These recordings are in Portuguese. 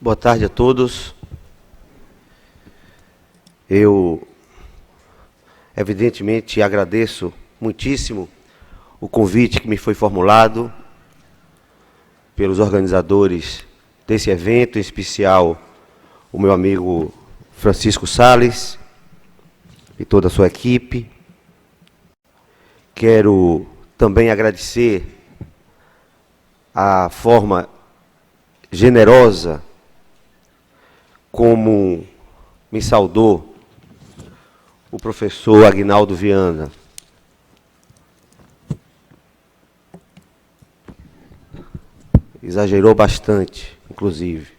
Boa tarde a todos. Eu, evidentemente, agradeço muitíssimo o convite que me foi formulado pelos organizadores desse evento, em especial o meu amigo Francisco Salles e toda a sua equipe. Quero também agradecer a forma generosa como me saudou o professor Aguinaldo Viana. Exagerou bastante, inclusive.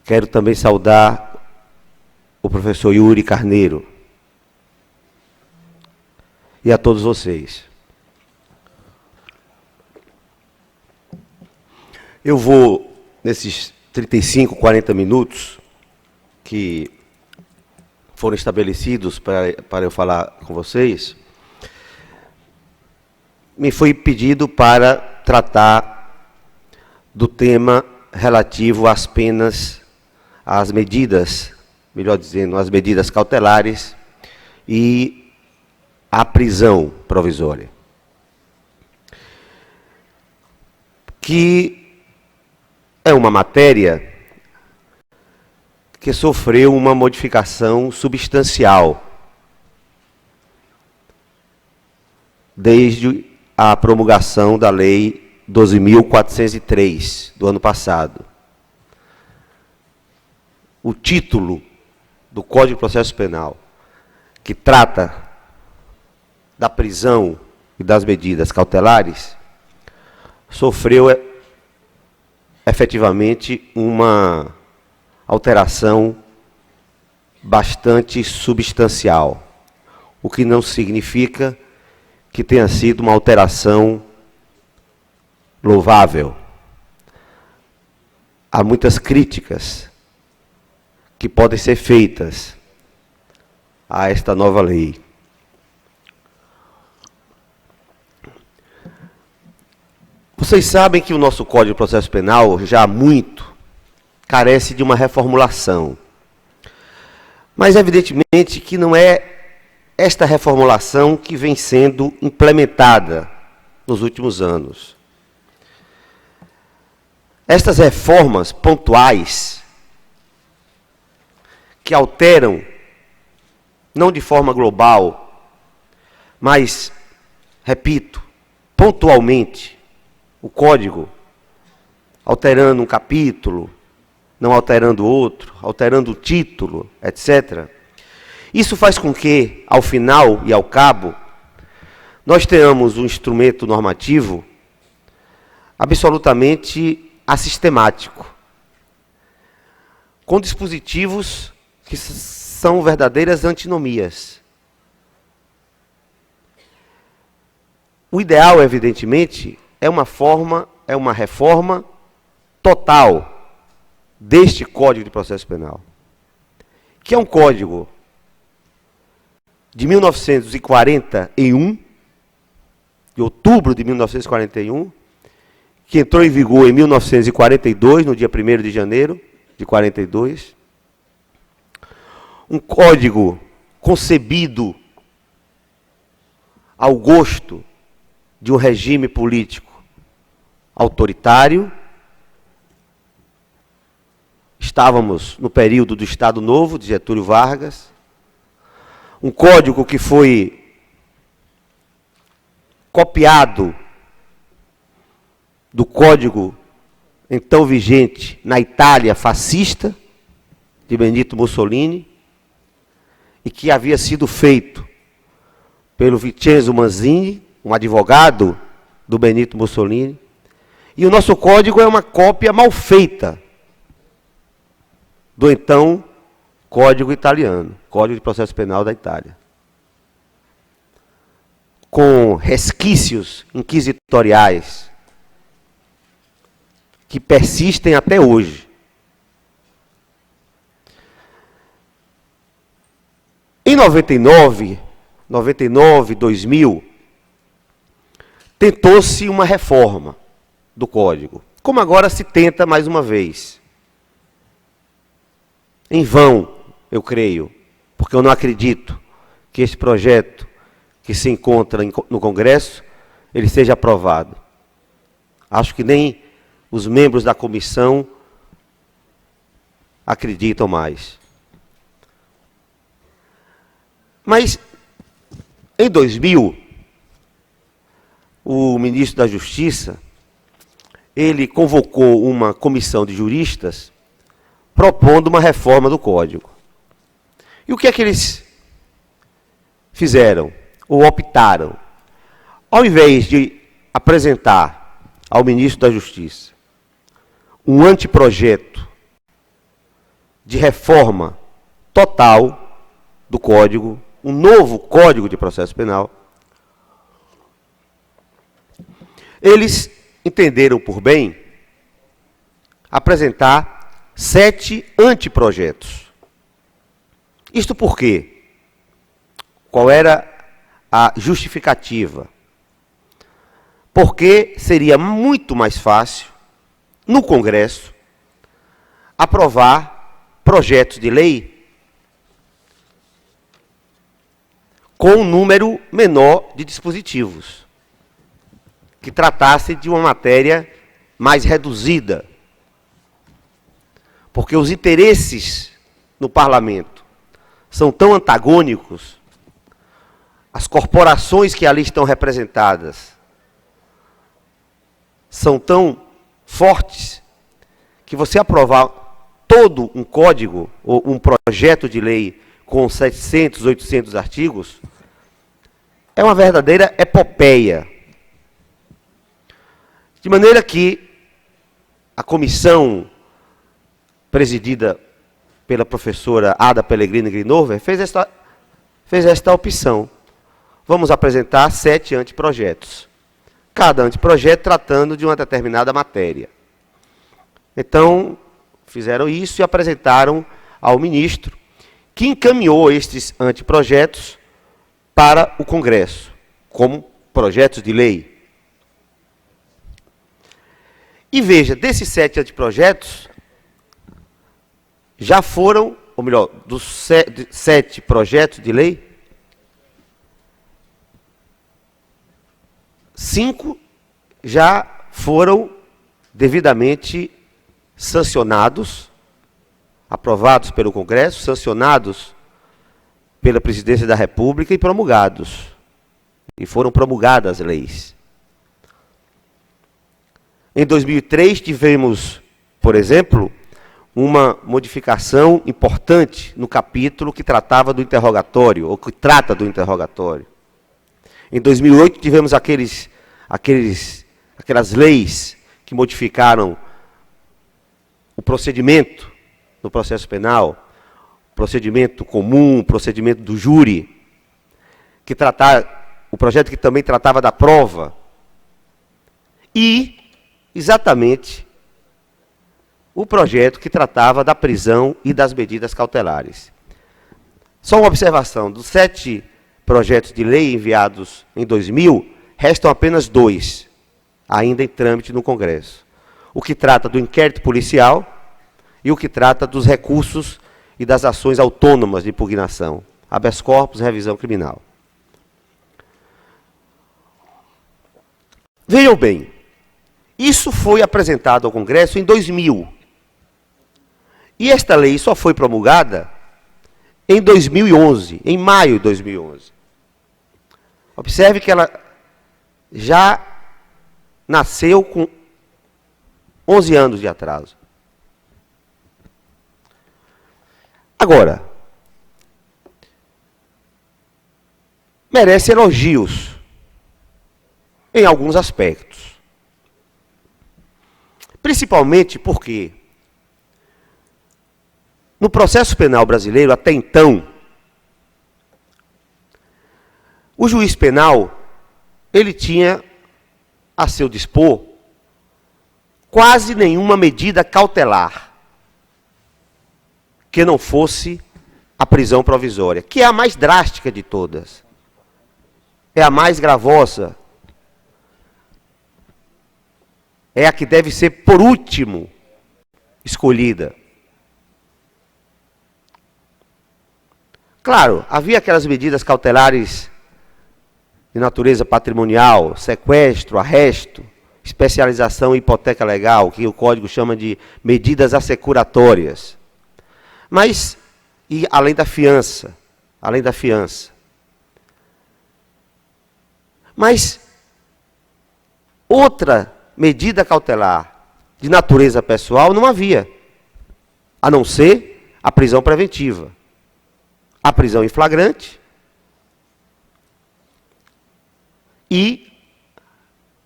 Quero também saudar o professor Yuri Carneiro e a todos vocês. Eu vou, nesses 35, 40 minutos que foram estabelecidos para eu falar com vocês, me foi pedido para tratar do tema relativo às penas, às medidas, melhor dizendo, às medidas cautelares e à prisão provisória. Que é uma matéria que sofreu uma modificação substancial desde a promulgação da Lei 12.403 do ano passado. O título do Código de Processo Penal, que trata da prisão e das medidas cautelares, sofreu efetivamente uma alteração bastante substancial, o que não significa que tenha sido uma alteração louvável. Há muitas críticas que podem ser feitas a esta nova lei. Vocês sabem que o nosso Código de Processo Penal, já há muito, carece de uma reformulação. Mas, evidentemente, que não é esta reformulação que vem sendo implementada nos últimos anos. Estas reformas pontuais, que alteram, não de forma global, mas, repito, pontualmente, o Código, alterando um capítulo, não alterando outro, alterando o título, etc. Isso faz com que, ao final e ao cabo, nós tenhamos um instrumento normativo absolutamente assistemático, com dispositivos que são verdadeiras antinomias. O ideal, evidentemente, é uma reforma total deste Código de Processo Penal, que é um código de 1941, de outubro de 1941, que entrou em vigor em 1942, no dia 1º de janeiro de 42. Um código concebido ao gosto de um regime político autoritário. Estávamos no período do Estado Novo, de Getúlio Vargas. Um código que foi copiado do código então vigente na Itália fascista, de Benito Mussolini, e que havia sido feito pelo Vincenzo Manzini, um advogado do Benito Mussolini. E o nosso código é uma cópia mal feita do então Código Italiano, Código de Processo Penal da Itália, com resquícios inquisitoriais que persistem até hoje. Em 99, 2000, tentou-se uma reforma do Código, como agora se tenta mais uma vez. Em vão, eu creio, porque eu não acredito que este projeto que se encontra no Congresso, ele seja aprovado. Acho que nem os membros da comissão acreditam mais. Mas, em 2000, o ministro da Justiça, ele convocou uma comissão de juristas propondo uma reforma do Código. E o que é que eles fizeram, ou optaram? Ao invés de apresentar ao ministro da Justiça um anteprojeto de reforma total do Código, um novo Código de Processo Penal, eles entenderam por bem apresentar 7 anteprojetos. Isto por quê? Qual era a justificativa? Porque seria muito mais fácil, no Congresso, aprovar projetos de lei com um número menor de dispositivos, que tratasse de uma matéria mais reduzida. Porque os interesses no parlamento são tão antagônicos, as corporações que ali estão representadas são tão fortes, que você aprovar todo um código, ou um projeto de lei com 700, 800 artigos, é uma verdadeira epopeia. De maneira que a comissão presidida pela professora Ada Pellegrini Grinover fez esta opção. Vamos apresentar 7 anteprojetos. Cada anteprojeto tratando de uma determinada matéria. Então, fizeram isso e apresentaram ao ministro, que encaminhou estes anteprojetos para o Congresso, como projetos de lei. E veja, desses 7 anteprojetos, já foram, ou melhor, dos 7 projetos de lei, 5 já foram devidamente sancionados, aprovados pelo Congresso, sancionados pela Presidência da República e promulgados. E foram promulgadas as leis. Em 2003 tivemos, por exemplo, uma modificação importante no capítulo que tratava do interrogatório, ou que trata do interrogatório. Em 2008 tivemos aquelas leis que modificaram o procedimento no processo penal, procedimento comum, procedimento do júri, o projeto que também tratava da prova. E, exatamente, o projeto que tratava da prisão e das medidas cautelares. Só uma observação, dos 7 projetos de lei enviados em 2000, restam apenas 2, ainda em trâmite no Congresso. O que trata do inquérito policial e o que trata dos recursos e das ações autônomas de impugnação, habeas corpus e revisão criminal. Vejam bem, isso foi apresentado ao Congresso em 2000. E esta lei só foi promulgada em 2011, em maio de 2011. Observe que ela já nasceu com 11 anos de atraso. Agora, merece elogios em alguns aspectos. Principalmente porque no processo penal brasileiro, até então, o juiz penal, ele tinha a seu dispor quase nenhuma medida cautelar que não fosse a prisão provisória, que é a mais drástica de todas. É a mais gravosa. É a que deve ser, por último, escolhida. Claro, havia aquelas medidas cautelares de natureza patrimonial, sequestro, arresto, especialização em hipoteca legal, que o Código chama de medidas assecuratórias. Mas, e além da fiança. Mas, outra medida cautelar de natureza pessoal não havia, a não ser a prisão preventiva, a prisão em flagrante e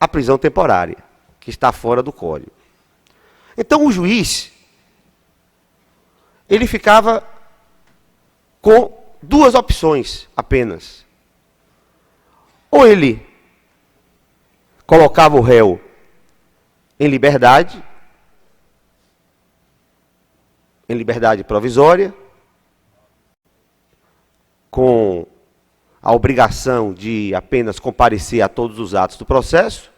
a prisão temporária, que está fora do Código. Então, o juiz, ele ficava com duas opções apenas. Ou ele colocava o réu em liberdade provisória, com a obrigação de apenas comparecer a todos os atos do processo,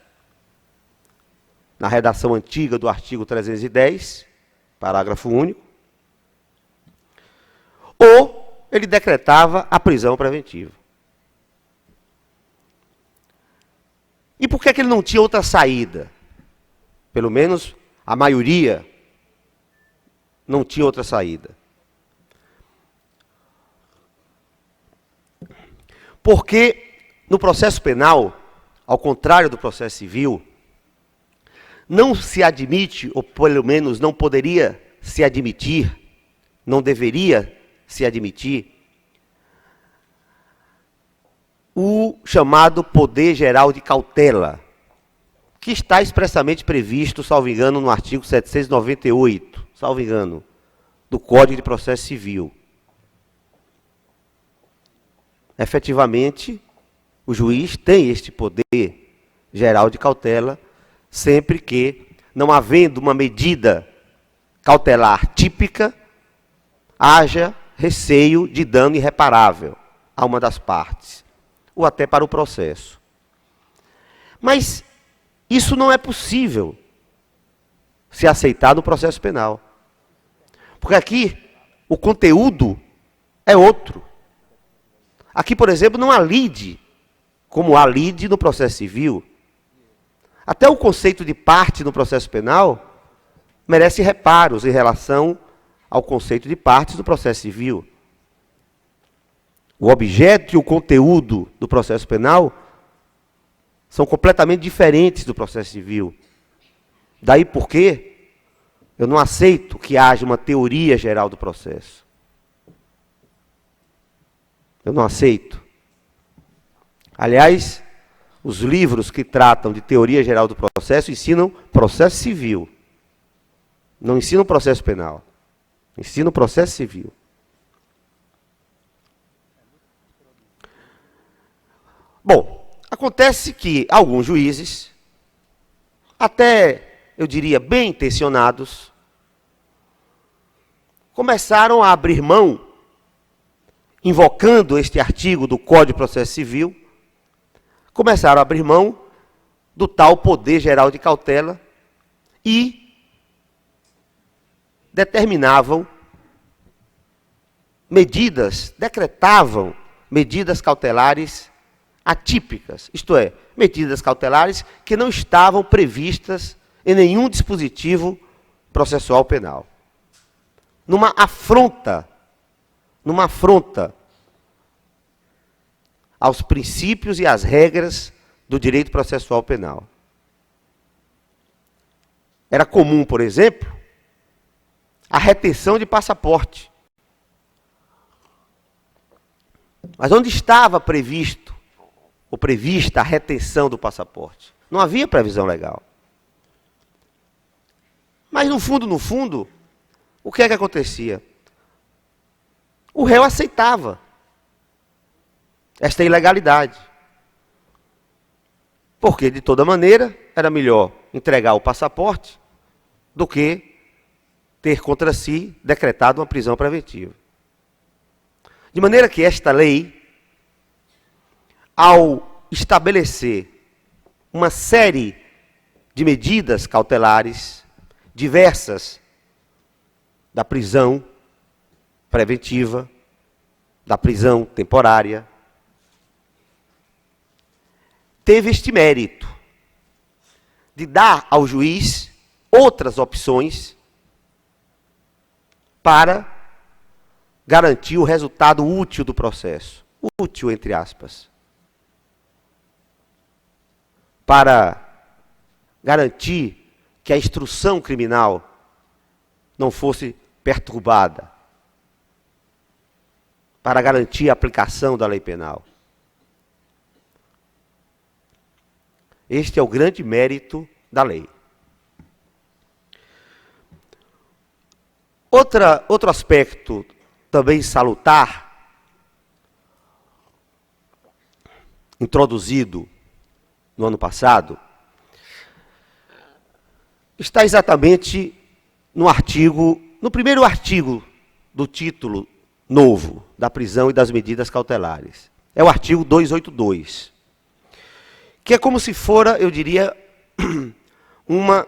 na redação antiga do artigo 310, parágrafo único, ou ele decretava a prisão preventiva. E por que ele não tinha outra saída? Pelo menos a maioria não tinha outra saída. Porque no processo penal, ao contrário do processo civil, não se admite, ou pelo menos não poderia se admitir, não deveria se admitir, o chamado poder geral de cautela, que está expressamente previsto, salvo engano, no artigo 798, salvo engano, do Código de Processo Civil. Efetivamente, o juiz tem este poder geral de cautela, sempre que, não havendo uma medida cautelar típica, haja receio de dano irreparável a uma das partes, ou até para o processo. Mas isso não é possível se aceitar no processo penal. Porque aqui o conteúdo é outro. Aqui, por exemplo, não há lide, como há lide no processo civil. Até o conceito de parte no processo penal merece reparos em relação ao conceito de partes do processo civil. O objeto e o conteúdo do processo penal são completamente diferentes do processo civil. Daí porque eu não aceito que haja uma teoria geral do processo. Eu não aceito. Aliás, os livros que tratam de teoria geral do processo ensinam processo civil. Não ensinam processo penal. Ensinam processo civil. Bom, acontece que alguns juízes, até, eu diria, bem intencionados, começaram a abrir mão, invocando este artigo do Código de Processo Civil, começaram a abrir mão do tal poder geral de cautela e determinavam medidas, decretavam medidas cautelares atípicas, isto é, medidas cautelares que não estavam previstas em nenhum dispositivo processual penal. Numa afronta aos princípios e às regras do direito processual penal. Era comum, por exemplo, a retenção de passaporte. Mas onde estava previsto ou prevista a retenção do passaporte? Não havia previsão legal. Mas no fundo, o que é que acontecia? O réu aceitava esta ilegalidade. Porque, de toda maneira, era melhor entregar o passaporte do que ter contra si decretado uma prisão preventiva. De maneira que esta lei, ao estabelecer uma série de medidas cautelares diversas da prisão preventiva, da prisão temporária, teve este mérito de dar ao juiz outras opções para garantir o resultado útil do processo. Útil, entre aspas. Para garantir que a instrução criminal não fosse perturbada. Para garantir a aplicação da lei penal. Este é o grande mérito da lei. Outro aspecto também salutar, introduzido no ano passado, está exatamente no primeiro artigo do título novo da prisão e das medidas cautelares. É o artigo 282, que é como se fora, eu diria, uma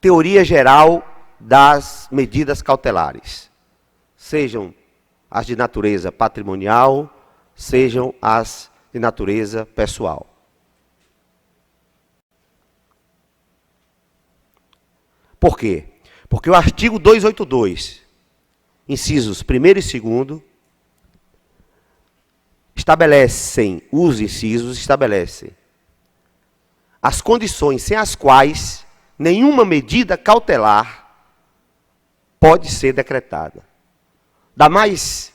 teoria geral das medidas cautelares. Sejam as de natureza patrimonial, sejam as de natureza pessoal. Por quê? Porque o artigo 282, incisos 1º e 2º, os incisos estabelecem as condições sem as quais nenhuma medida cautelar pode ser decretada. Da mais,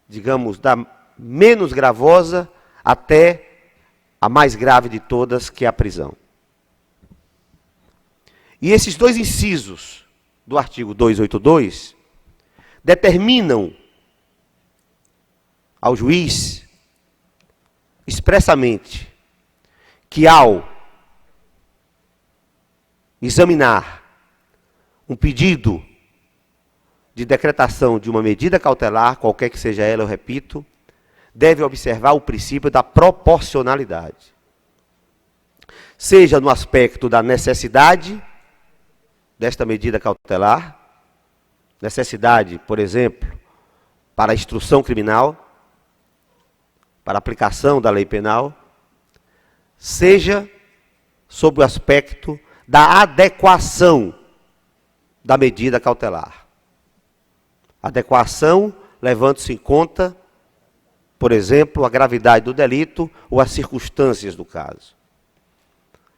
digamos, da menos gravosa até a mais grave de todas, que é a prisão. E esses dois incisos do artigo 282 determinam ao juiz expressamente que, ao examinar um pedido de decretação de uma medida cautelar, qualquer que seja ela, eu repito, deve observar o princípio da proporcionalidade. Seja no aspecto da necessidade desta medida cautelar, necessidade, por exemplo, para a instrução criminal, para a aplicação da lei penal, seja sob o aspecto da adequação da medida cautelar. Adequação levando-se em conta, por exemplo, a gravidade do delito ou as circunstâncias do caso.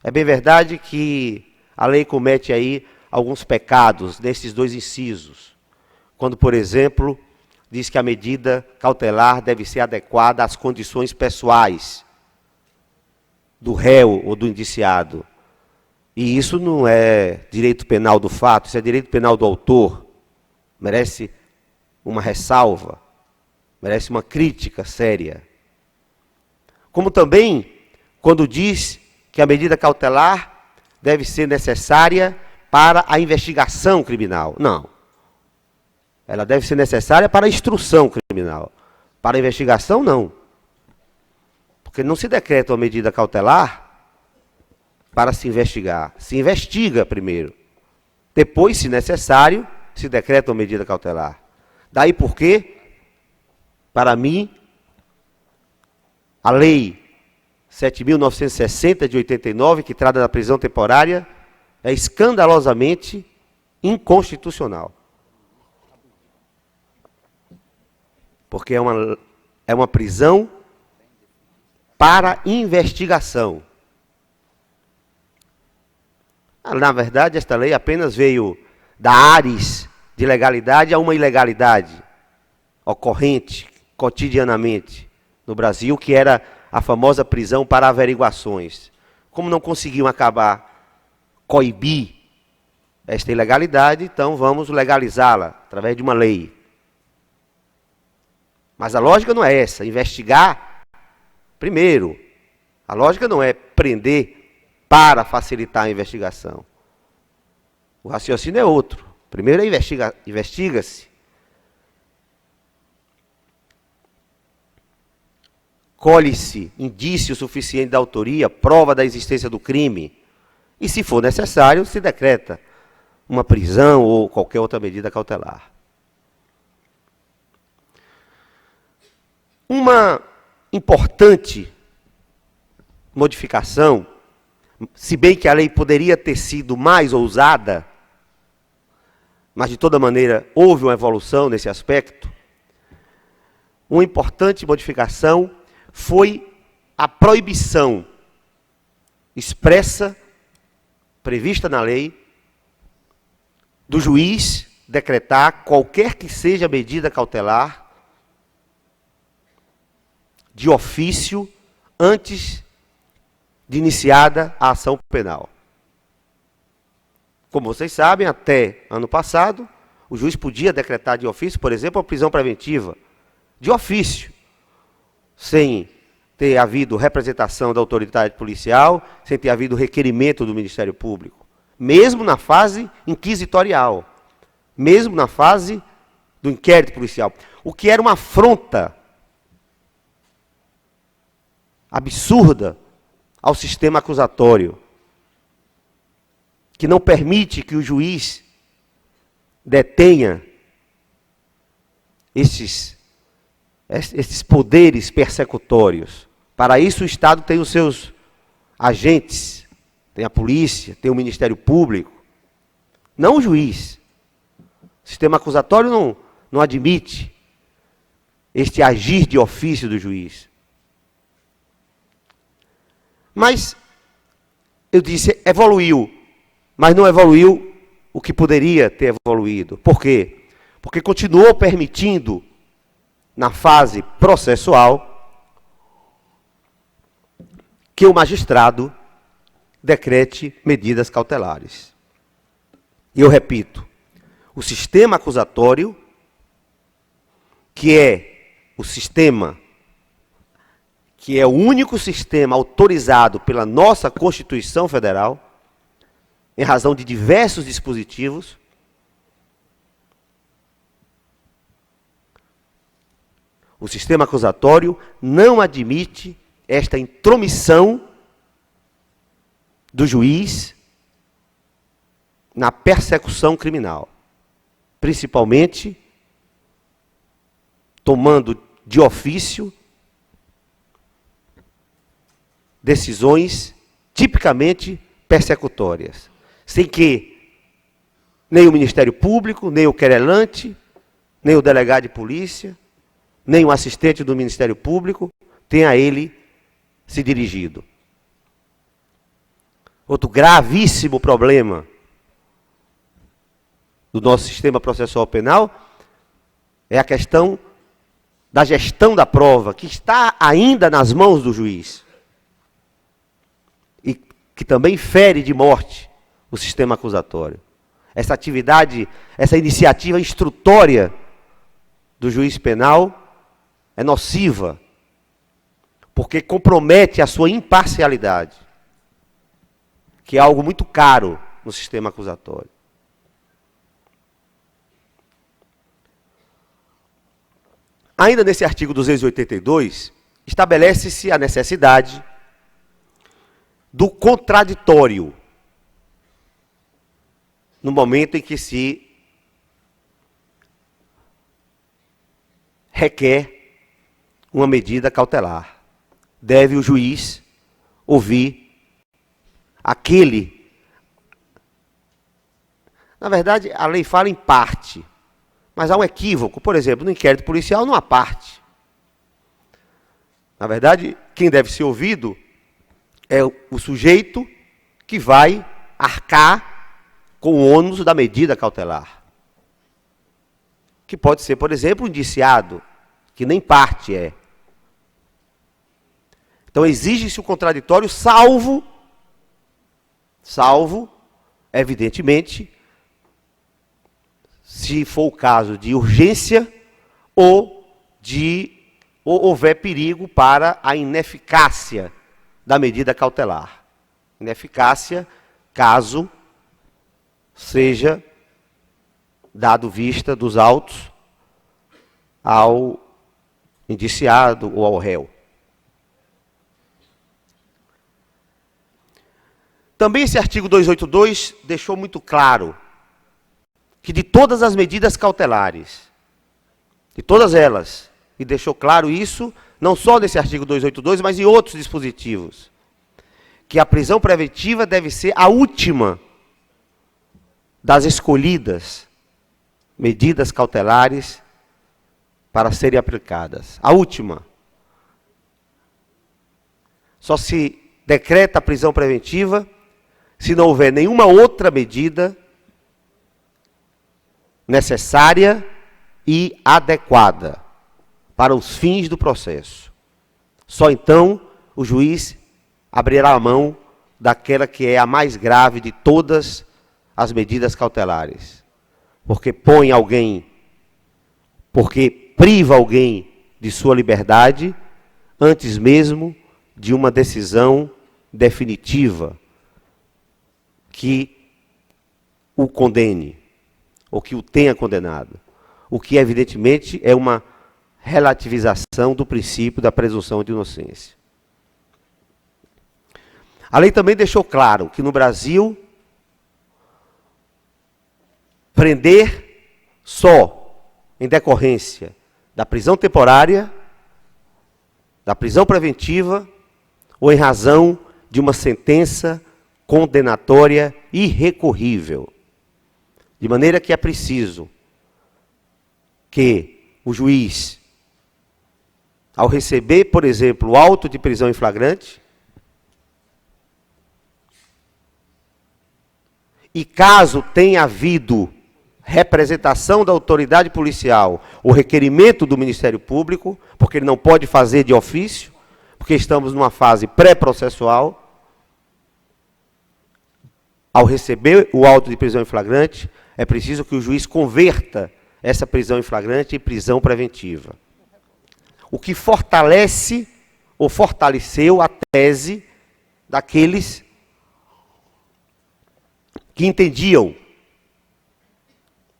É bem verdade que a lei comete aí alguns pecados nesses dois incisos. Quando, por exemplo, diz que a medida cautelar deve ser adequada às condições pessoais do réu ou do indiciado. E isso não é direito penal do fato, isso é direito penal do autor. Merece uma ressalva, merece uma crítica séria. Como também, quando diz que a medida cautelar deve ser necessária para a investigação criminal. Não. Ela deve ser necessária para a instrução criminal. Para a investigação, não. Porque não se decreta uma medida cautelar para se investigar. Se investiga primeiro. Depois, se necessário, se decreta uma medida cautelar. Daí porque, para mim, a Lei 7.960 de 89, que trata da prisão temporária, é escandalosamente inconstitucional. Porque é uma prisão para investigação. Na verdade, esta lei apenas veio dar ares de legalidade a uma ilegalidade ocorrente cotidianamente no Brasil, que era a famosa prisão para averiguações. Como não conseguiam coibir esta ilegalidade, então vamos legalizá-la através de uma lei. Mas a lógica não é essa, investigar primeiro. A lógica não é prender para facilitar a investigação. O raciocínio é outro. Primeiro investiga-se. Colhe-se indício suficiente da autoria, prova da existência do crime. E, se for necessário, se decreta uma prisão ou qualquer outra medida cautelar. Uma importante modificação, se bem que a lei poderia ter sido mais ousada, mas de toda maneira houve uma evolução nesse aspecto, uma importante modificação foi a proibição expressa, prevista na lei, do juiz decretar qualquer que seja a medida cautelar de ofício antes de iniciada a ação penal. Como vocês sabem, até ano passado, o juiz podia decretar de ofício, por exemplo, a prisão preventiva, de ofício, sem ter havido representação da autoridade policial, sem ter havido requerimento do Ministério Público, mesmo na fase inquisitorial, mesmo na fase do inquérito policial, o que era uma afronta absurda ao sistema acusatório, que não permite que o juiz detenha esses poderes persecutórios. Para isso o Estado tem os seus agentes, tem a polícia, tem o Ministério Público, não o juiz. O sistema acusatório não admite este agir de ofício do juiz. Mas, eu disse, evoluiu, mas não evoluiu o que poderia ter evoluído. Por quê? Porque continuou permitindo, na fase processual, que o magistrado decrete medidas cautelares. E eu repito, o sistema acusatório, que é o único sistema autorizado pela nossa Constituição Federal, em razão de diversos dispositivos, o sistema acusatório não admite esta intromissão do juiz na persecução criminal, principalmente tomando de ofício decisões tipicamente persecutórias, sem que nem o Ministério Público, nem o querelante, nem o delegado de polícia, nem o assistente do Ministério Público tenha a ele se dirigido. Outro gravíssimo problema do nosso sistema processual penal é a questão da gestão da prova, que está ainda nas mãos do juiz. E que também fere de morte o sistema acusatório. Essa atividade, essa iniciativa instrutória do juiz penal é nociva, porque compromete a sua imparcialidade, que é algo muito caro no sistema acusatório. Ainda nesse artigo 282, estabelece-se a necessidade do contraditório, no momento em que se requer uma medida cautelar. Deve o juiz ouvir aquele... Na verdade, a lei fala em parte, mas há um equívoco. Por exemplo, no inquérito policial não há parte. Na verdade, quem deve ser ouvido é o sujeito que vai arcar com o ônus da medida cautelar. Que pode ser, por exemplo, o indiciado, que nem parte é. Então exige-se o contraditório, salvo, evidentemente, se for o caso de urgência ou houver perigo para a ineficácia da medida cautelar. Ineficácia, caso seja dado vista dos autos ao indiciado ou ao réu. Também esse artigo 282 deixou muito claro que de todas as medidas cautelares, de todas elas, e deixou claro isso, não só nesse artigo 282, mas em outros dispositivos, que a prisão preventiva deve ser a última das escolhidas medidas cautelares para serem aplicadas. A última. Só se decreta a prisão preventiva se não houver nenhuma outra medida necessária e adequada para os fins do processo. Só então o juiz abrirá a mão daquela que é a mais grave de todas as medidas cautelares. Porque priva alguém de sua liberdade antes mesmo de uma decisão definitiva que o condene, ou que o tenha condenado. O que, evidentemente, é uma relativização do princípio da presunção de inocência. A lei também deixou claro que no Brasil, prender só em decorrência da prisão temporária, da prisão preventiva, ou em razão de uma sentença condenatória irrecorrível. De maneira que é preciso que o juiz, ao receber, por exemplo, o auto de prisão em flagrante, e caso tenha havido representação da autoridade policial ou requerimento do Ministério Público, porque ele não pode fazer de ofício, porque estamos numa fase pré-processual, ao receber o auto de prisão em flagrante, é preciso que o juiz converta essa prisão em flagrante em prisão preventiva. O que fortalece ou fortaleceu a tese daqueles que entendiam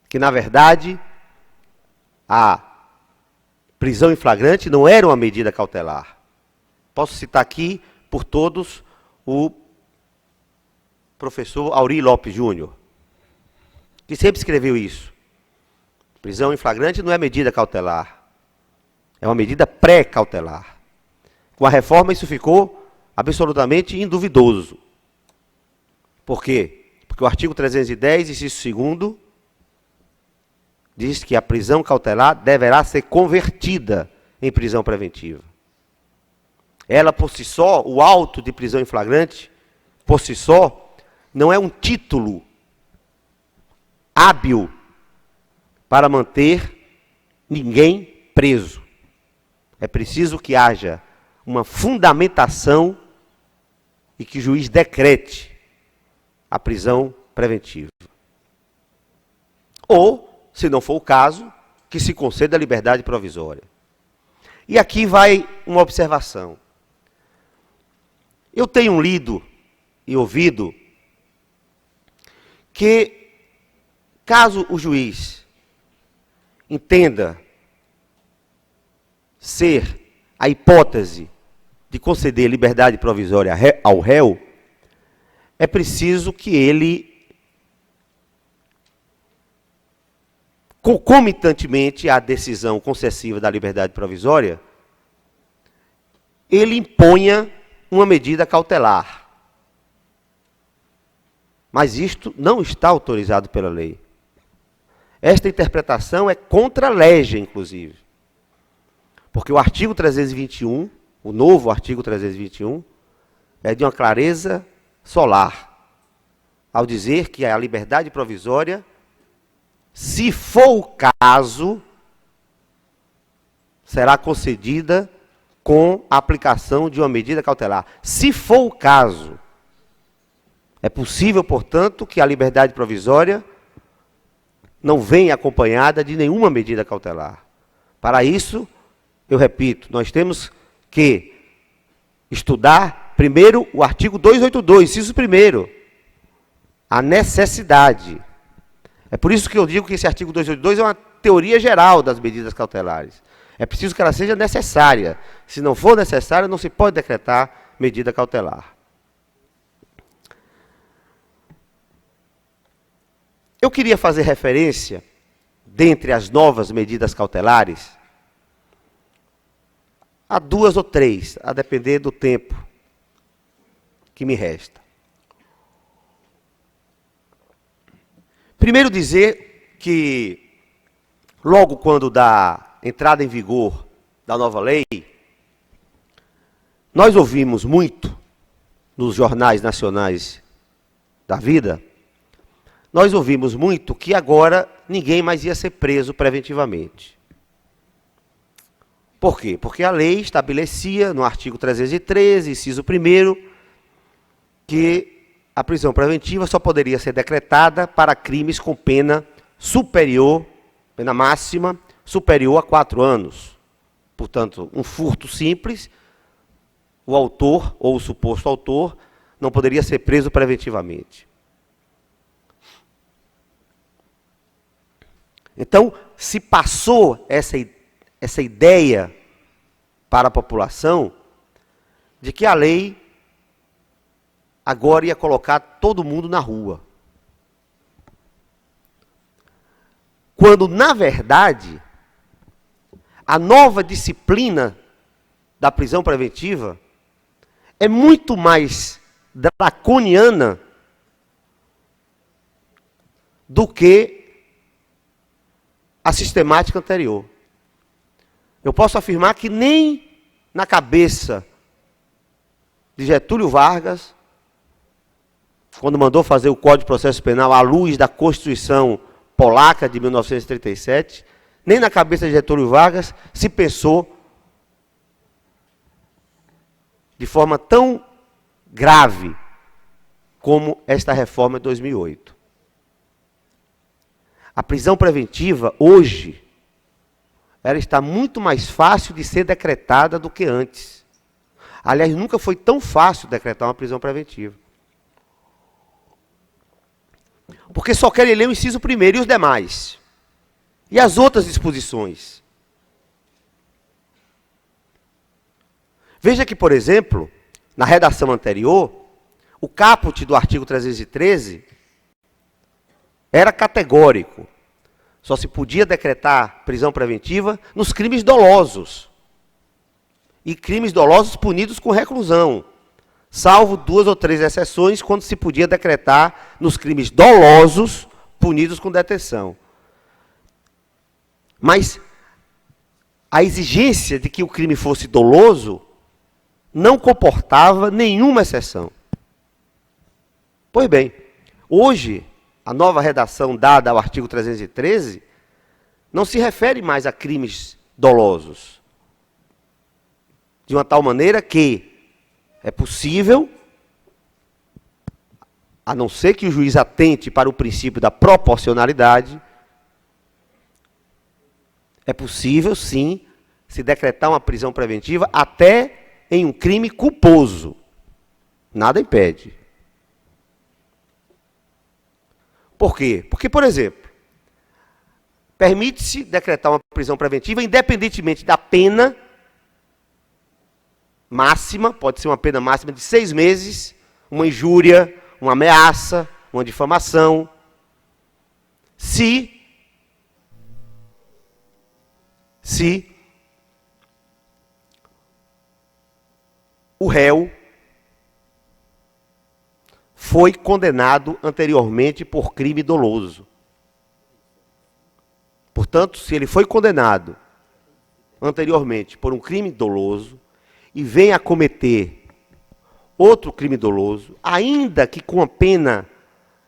que, na verdade, a prisão em flagrante não era uma medida cautelar. Posso citar aqui, por todos, o professor Aurí Lopes Júnior, que sempre escreveu isso. Prisão em flagrante não é medida cautelar, é uma medida pré-cautelar. Com a reforma isso ficou absolutamente induvidoso. Por quê? Porque o artigo 310, inciso 2º, diz que a prisão cautelar deverá ser convertida em prisão preventiva. Ela, por si só, o auto de prisão em flagrante, por si só, não é um título hábil para manter ninguém preso. É preciso que haja uma fundamentação e que o juiz decrete a prisão preventiva. Ou, se não for o caso, que se conceda a liberdade provisória. E aqui vai uma observação. Eu tenho lido e ouvido que, caso o juiz entenda ser a hipótese de conceder liberdade provisória ao réu, é preciso que ele, concomitantemente à decisão concessiva da liberdade provisória, ele imponha uma medida cautelar. Mas isto não está autorizado pela lei. Esta interpretação é contra a lege, inclusive. Porque o artigo 321, o novo artigo 321, é de uma clareza solar, ao dizer que a liberdade provisória, se for o caso, será concedida com a aplicação de uma medida cautelar. Se for o caso, é possível, portanto, que a liberdade provisória não venha acompanhada de nenhuma medida cautelar. Para isso, eu repito, nós temos que estudar, primeiro, o artigo 282, inciso 1º, a necessidade. É por isso que eu digo que esse artigo 282 é uma teoria geral das medidas cautelares. É preciso que ela seja necessária. Se não for necessária, não se pode decretar medida cautelar. Eu queria fazer referência, dentre as novas medidas cautelares, a 2 ou 3, a depender do tempo que me resta. Primeiro dizer que, logo quando da entrada em vigor da nova lei, nós ouvimos muito nos jornais nacionais da vida, nós ouvimos muito que agora ninguém mais ia ser preso preventivamente. Por quê? Porque a lei estabelecia, no artigo 313, inciso 1º, que a prisão preventiva só poderia ser decretada para crimes com pena superior, pena máxima, superior a 4 anos. Portanto, um furto simples, o autor ou o suposto autor não poderia ser preso preventivamente. Então, se passou essa ideia para a população de que a lei agora ia colocar todo mundo na rua. Quando, na verdade, a nova disciplina da prisão preventiva é muito mais draconiana do que a sistemática anterior. Eu posso afirmar que nem na cabeça de Getúlio Vargas, quando mandou fazer o Código de Processo Penal à luz da Constituição Polaca de 1937, nem na cabeça de Getúlio Vargas se pensou de forma tão grave como esta reforma de 2008. A prisão preventiva, hoje, ela está muito mais fácil de ser decretada do que antes. Aliás, nunca foi tão fácil decretar uma prisão preventiva. Porque só querem ler o inciso 1º e os demais. E as outras disposições. Veja que, por exemplo, na redação anterior, o caput do artigo 313 era categórico. Só se podia decretar prisão preventiva nos crimes dolosos. E crimes dolosos punidos com reclusão. Salvo 2 ou 3 exceções, quando se podia decretar nos crimes dolosos punidos com detenção. Mas a exigência de que o crime fosse doloso não comportava nenhuma exceção. Pois bem, hoje, a nova redação dada ao artigo 313 não se refere mais a crimes dolosos. De uma tal maneira que é possível, a não ser que o juiz atente para o princípio da proporcionalidade, é possível, sim, se decretar uma prisão preventiva até em um crime culposo. Nada impede. Por quê? Porque, por exemplo, permite-se decretar uma prisão preventiva independentemente da pena máxima, pode ser uma pena máxima de 6 meses, uma injúria, uma ameaça, uma difamação, se o réu foi condenado anteriormente por crime doloso. Portanto, se ele foi condenado anteriormente por um crime doloso e vem a cometer outro crime doloso, ainda que com a pena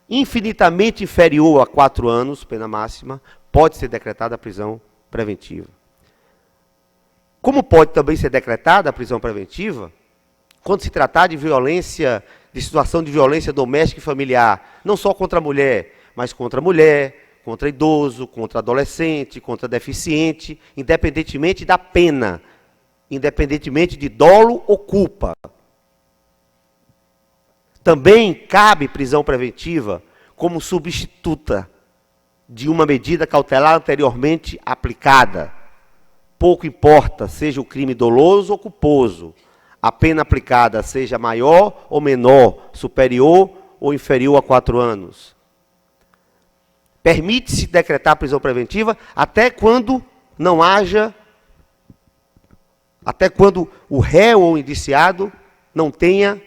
infinitamente inferior a 4 anos, pena máxima, pode ser decretada a prisão preventiva. Como pode também ser decretada a prisão preventiva quando se tratar de violência, de situação de violência doméstica e familiar, não só contra a mulher, mas contra a mulher, contra idoso, contra adolescente, contra deficiente, independentemente da pena, independentemente de dolo ou culpa. Também cabe prisão preventiva como substituta de uma medida cautelar anteriormente aplicada. Pouco importa, seja o crime doloso ou culposo, a pena aplicada seja maior ou menor, superior ou inferior a 4 anos. Permite-se decretar prisão preventiva até quando não haja até quando o réu ou indiciado não tenha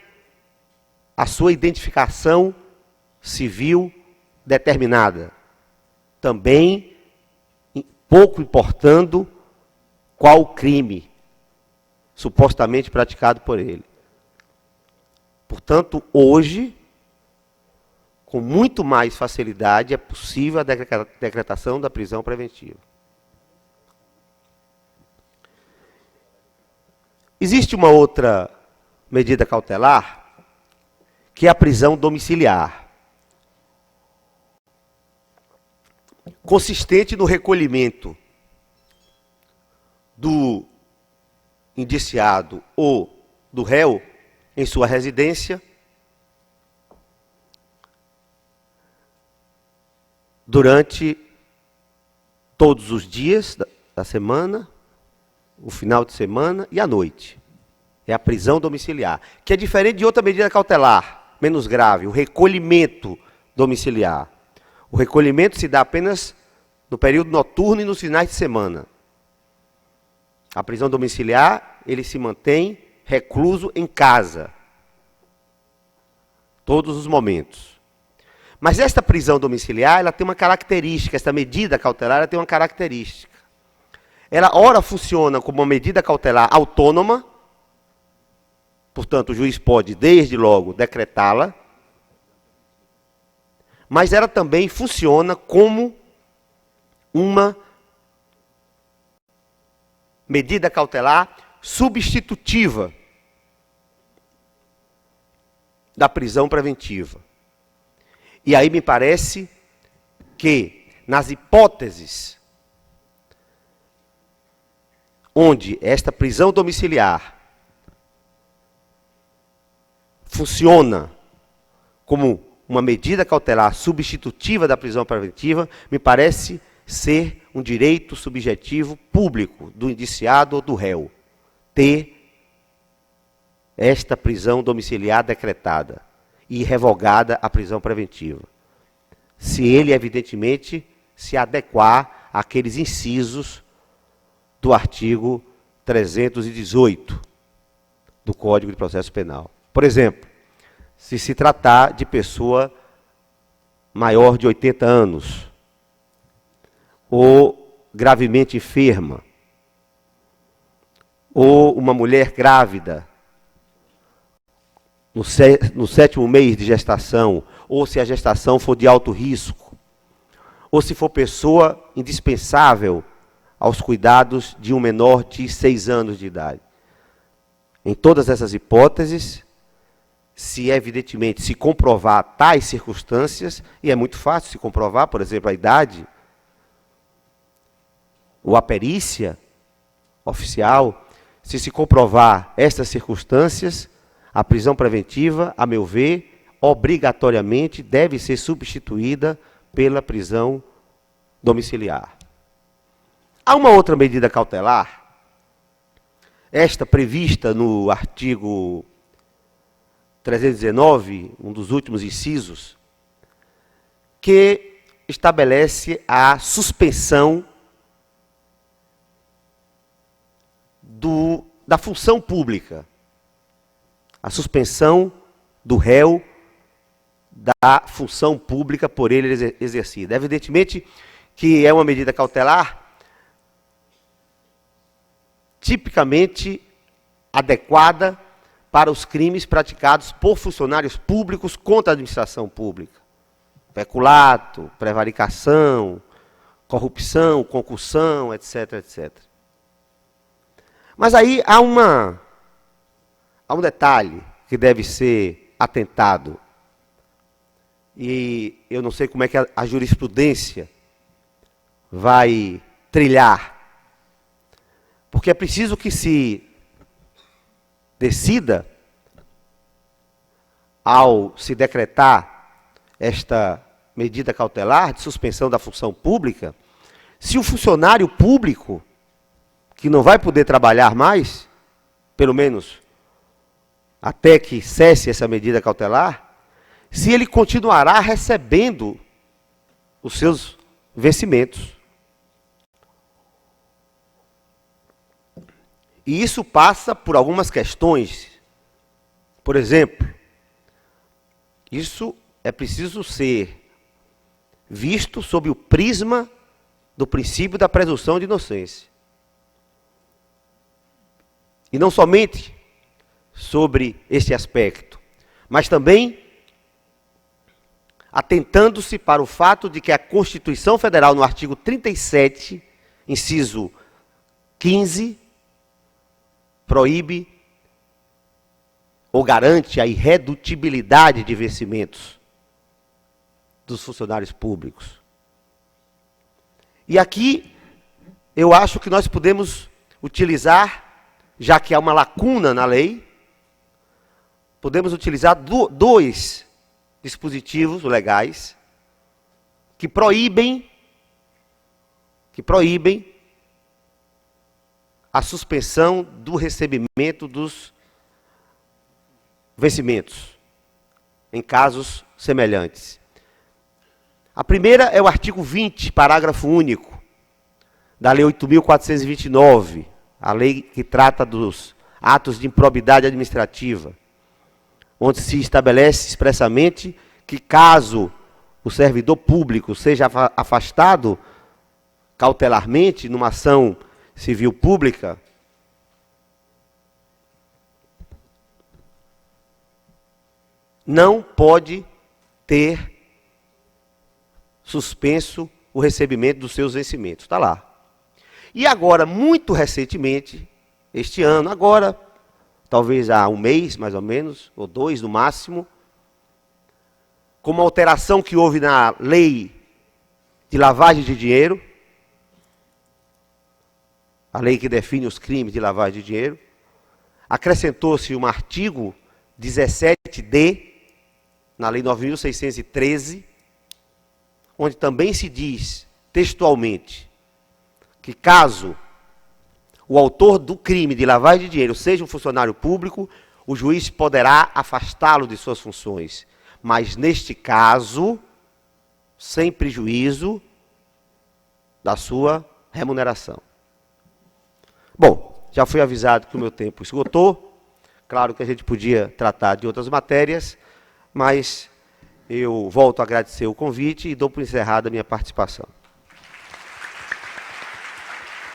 a sua identificação civil determinada. Também pouco importando qual o crime supostamente praticado por ele. Portanto, hoje, com muito mais facilidade, é possível a decretação da prisão preventiva. Existe uma outra medida cautelar, que é a prisão domiciliar, consistente no recolhimento do indiciado ou do réu em sua residência durante todos os dias da semana, o final de semana e à noite. É a prisão domiciliar, que é diferente de outra medida cautelar, menos grave, o recolhimento domiciliar. O recolhimento se dá apenas no período noturno e nos finais de semana. A prisão domiciliar, ele se mantém recluso em casa, todos os momentos. Mas esta prisão domiciliar, ela tem uma característica, esta medida cautelar, ela tem uma característica. Ela, ora, funciona como uma medida cautelar autônoma, portanto, o juiz pode, desde logo, decretá-la, mas ela também funciona como uma medida cautelar substitutiva da prisão preventiva. E aí me parece que, nas hipóteses onde esta prisão domiciliar funciona como uma medida cautelar substitutiva da prisão preventiva, me parece ser um direito subjetivo público do indiciado ou do réu, ter esta prisão domiciliar decretada e revogada a prisão preventiva, se ele, evidentemente, se adequar àqueles incisos do artigo 318 do Código de Processo Penal. Por exemplo, se tratar de pessoa maior de 80 anos, ou gravemente enferma, ou uma mulher grávida, no 7º mês de gestação, ou se a gestação for de alto risco, ou se for pessoa indispensável aos cuidados de um menor de 6 anos de idade. Em todas essas hipóteses, se evidentemente se comprovar tais circunstâncias, e é muito fácil se comprovar, por exemplo, a idade, ou a perícia oficial, se comprovar estas circunstâncias, a prisão preventiva, a meu ver, obrigatoriamente deve ser substituída pela prisão domiciliar. Há uma outra medida cautelar, esta prevista no artigo 319, um dos últimos incisos, que estabelece a suspensão da função pública, a suspensão do réu da função pública por ele exercida. Evidentemente que é uma medida cautelar tipicamente adequada para os crimes praticados por funcionários públicos contra a administração pública. Peculato, prevaricação, corrupção, concussão, etc, etc. Mas aí há um detalhe que deve ser atentado. E eu não sei como é que a jurisprudência vai trilhar. Porque é preciso que se decida, ao se decretar esta medida cautelar de suspensão da função pública, se o funcionário público, que não vai poder trabalhar mais, pelo menos até que cesse essa medida cautelar, se ele continuará recebendo os seus vencimentos. E isso passa por algumas questões. Por exemplo, isso é preciso ser visto sob o prisma do princípio da presunção de inocência. E não somente sobre esse aspecto, mas também atentando-se para o fato de que a Constituição Federal, no artigo 37, inciso 15, proíbe ou garante a irredutibilidade de vencimentos dos funcionários públicos. E aqui eu acho que nós podemos utilizar, já que há uma lacuna na lei, podemos utilizar dois dispositivos legais que proíbem a suspensão do recebimento dos vencimentos em casos semelhantes. A primeira é o artigo 20, parágrafo único, da Lei 8.429, a lei que trata dos atos de improbidade administrativa, onde se estabelece expressamente que caso o servidor público seja afastado cautelarmente numa ação civil pública, não pode ter suspenso o recebimento dos seus vencimentos. Está lá. E agora, muito recentemente, este ano, agora, talvez há um mês, mais ou menos, ou 2 no máximo, com uma alteração que houve na lei de lavagem de dinheiro, a lei que define os crimes de lavagem de dinheiro, acrescentou-se um artigo 17D, na lei 9.613, onde também se diz textualmente que caso o autor do crime de lavagem de dinheiro seja um funcionário público, o juiz poderá afastá-lo de suas funções. Mas, neste caso, sem prejuízo da sua remuneração. Bom, já fui avisado que o meu tempo esgotou. Claro que a gente podia tratar de outras matérias, mas eu volto a agradecer o convite e dou por encerrada a minha participação.